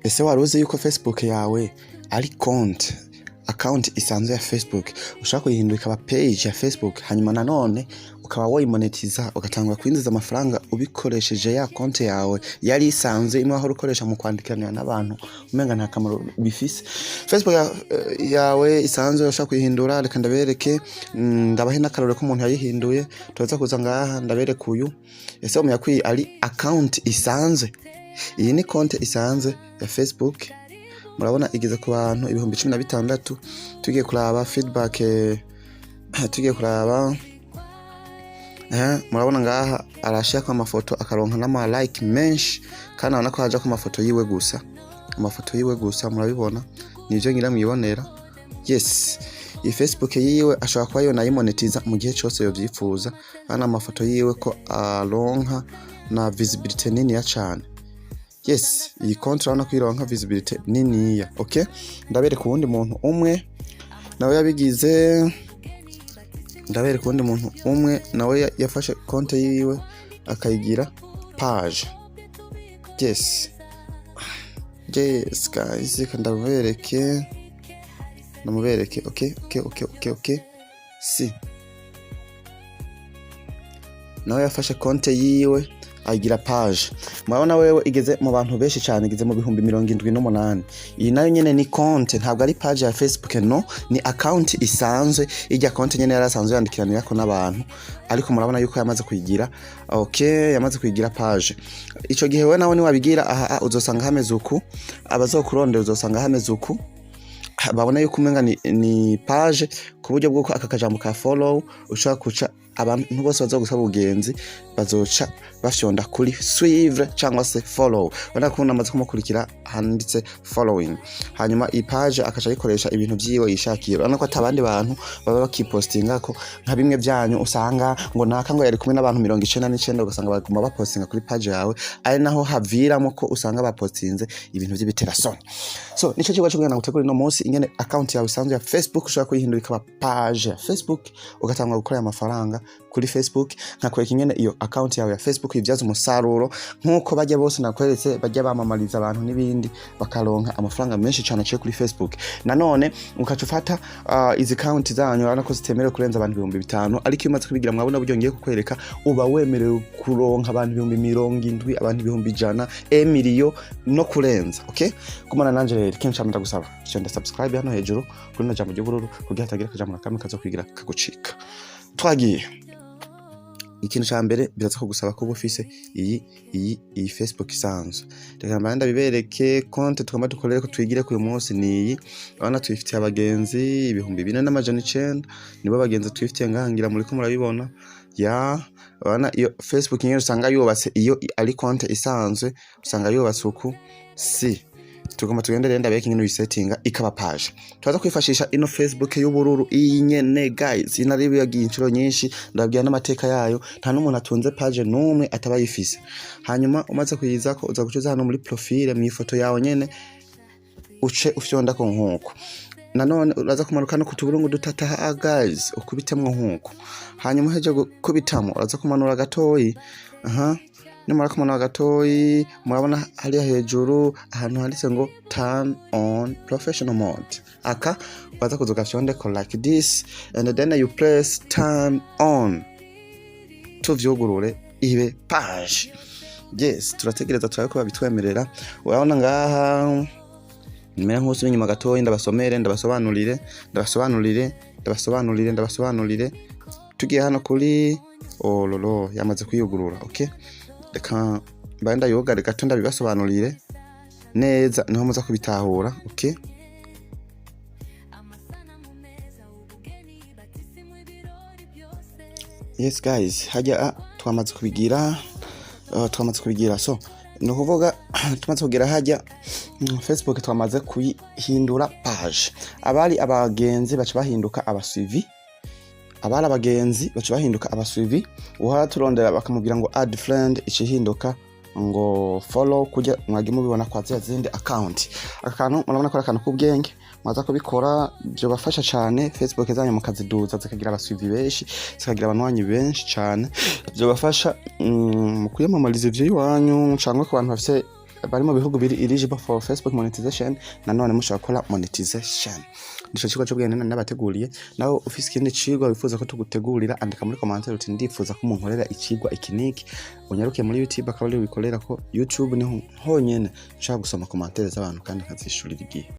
ese waruzi yuko Facebook yawe ari account isanzwe ya Facebook, ushaka kuyihindura ikaba page ya Facebook, hanyuma nanone ukaba wayimonetiza ugatangwa kwinjiza amafaranga ubikoresheje ya konti yawe yari isanzwe imwe aho ukoresha mu kwandikana n'abantu umenga nta kamaro bifise. Facebook yawe isanzwe ushaka kuyihindura, reka ndabereke ndabahe n'akarore ko umuntu yayihinduye. Tuza kuza ngaha ndabereke uyu, ese umuyakwi ari account isanzwe. Iyi ni konti isanzwe ya Facebook, murabona igeze ku bantu 16,000. Tugiye kuraba feedback, tugiye kuraba murabona ngaha arashaka amafoto akaronka n'ama like menshi, kandi abona ko haje ku amafoto yiwe gusa, murabibona nivyo ngira mwibonera. Yes, iyi Facebook yiwe ashobora kuba yona yimonetiza mu gihe cyose yovyifuza, kandi amafoto yiwe ko aronka na visibility nini ya cyane. Yes, iyi konti urabona ko ironka visibility nini ya. Okay, ndabereka uwundi muntu umwe nawe yabigize, nawe yafashe konti yiwe akayigira page. Yes guys, ndamubereke. Okay. Si nawe yafashe konti yiwe ayigira page. Murabona wewe igeze mu bantu benshi cyane, igeze mu 78,000. Iyi nayo nyene ni konti, ntabwo ari page ya Facebook, no, ni account isanzwe. Ijya konti nyene yarasanzwe yandikiranira ko n'abantu, ariko murabona yuko yamaze kuyigira. Okay, yamaze kuyigira page. Ico gihe we nawe ni wabigira aha uzosanga hameze uku, abazokurondera uzosanga hameze uku. Babona yuko umenga ni page, ku buryo bw'uko aka kajambo ka follow ushaka kuca abantu bose bazogusaba ubugenzi bazoca bafyonda kuri suivre cyangwa se follow. Bana ko namaze kumukurikira handitse following, hanyuma i page akaca yikoresha ibintu byiwe yishakiye. Bana ko atabandi bantu baba bakipostinga ko nka bimwe byanyu usanga ngo naka ngo yari kumwe n'abantu 99 ugasanga baguma bapostinga kuri page yawe, ari naho haviramo ko usanga bapostinze ibintu by'ibiterasoni. So nico kigo cyo kugana gutegura no munsi ingene account yawe isanzwe ya Facebook ushaka kuyihindura ikaba page ya Facebook, ugatanga gukora amafaranga kuri Facebook. Nkakwereka ingene iyo account yawe ya Facebook ibyaza umusaruro, nkuko bajya bose nakweretse bajya bamamariza abantu n'ibindi bakaronka amafaranga menshi cyane cyo kuri Facebook. Nanone ukacufata izi account zanyu urana ko zitemerewe kurenza abantu 5,000, ariko iyo umaze kubigira mwabona buryo ngiye kukwereka uba wemerewe kuronka abantu 70,000, abantu 100,000, emiliyo no kurenza. Okay, kumana nanje rero kenshi amenda gusaba cyenda subscribe hano hejuru kuri no jambo ry'ubururu kugira hatagira kajambo nakamwe kazo kwigira kagucika. Twagiye ikintu cya mbere biraza ko gusaba ko bufise iyi Facebook isanzwe. Reka mbanda bibereke konti twama dukorere ko twigire ku uyu munsi. Ni abana twifitiye abagenzi 2,400 nibo bagenzi twifitiye ngahangira muri ko murabibona. Ya abana iyo Facebook nyine usanga yubatse, iyo ari konti isanzwe usanga yubatse uku. Si tugomba tugendere ndabeke ingene uyisettinga ikaba page. Twaza kwifashisha ino Facebook y'ubururu iyi nyene guys, inaribi yagiye inshuro nyinshi, ndabwiye n'amateka yayo, nta n'umuntu atunze page numwe atabayifise. Hanyuma umaze kuyiza ko uza gucuza hano muri profile mu ifoto yawe nyene uce ufyonda ko nkuko. Nanone uraza kumanuka no kutuburungu dutata guys, ukubitemwe nkuko. Hanyuma heje kubitamo uraza kumanura gatoyi. Nimara kumana gatoyi murabona hali hejuru ahantu handitse ngo turn on professional mode. Aka baza kuzuka fyonde ko like this, and then you press turn on to vyugurure ibe page. Yes, turategereza twaye ko babitwemerera. Urabona ngaha nimera nkusi inyuma gatoyi ndabasomere ndabasobanurire. Tugiye hano kuri ololo yamaze kuyugurura. Okay, reka mbanda yoga gato ndabibasobanurire neza niho muza kubitahura. Okay, yes guys, hajya twamaze kubigira so no kuvuga tumaze kugira hajya Facebook twamaze kuyihindura page. Abari abagenzi baca bahinduka abasuivi, abari abagenzi baca bahinduka abasuivi. Uhara turondera bakamubwira ngo add friend, ikihinduka ngo follow kujya mwagi mubibona kwa zindi account. Akantu murabona ko akantu kubwenge mwaza kubikora byo bafasha cyane. Facebook zanyu mukaziduza zikagira abasuivi benshi, zikagira abanwanyi benshi cyane, byo bafasha mu kuyamamariza ivyo iwanyu cyangwa ku bantu bafite bari mu bihugu biri eligible for Facebook monetization, nanone mushobora gukora monetization. Nico cigwa c'ubwenge nabateguriye. Naho ufise ikindi cigwa wifuza ko tugutegurira, andika muri commentaire uti ndifuza ko munkorera icigwa ikiniki, unyaruke muri YouTube akaba ari wikorera ko YouTube niho honyene nshaka gusoma commentaire z'abantu kandi nkazishurira igihe.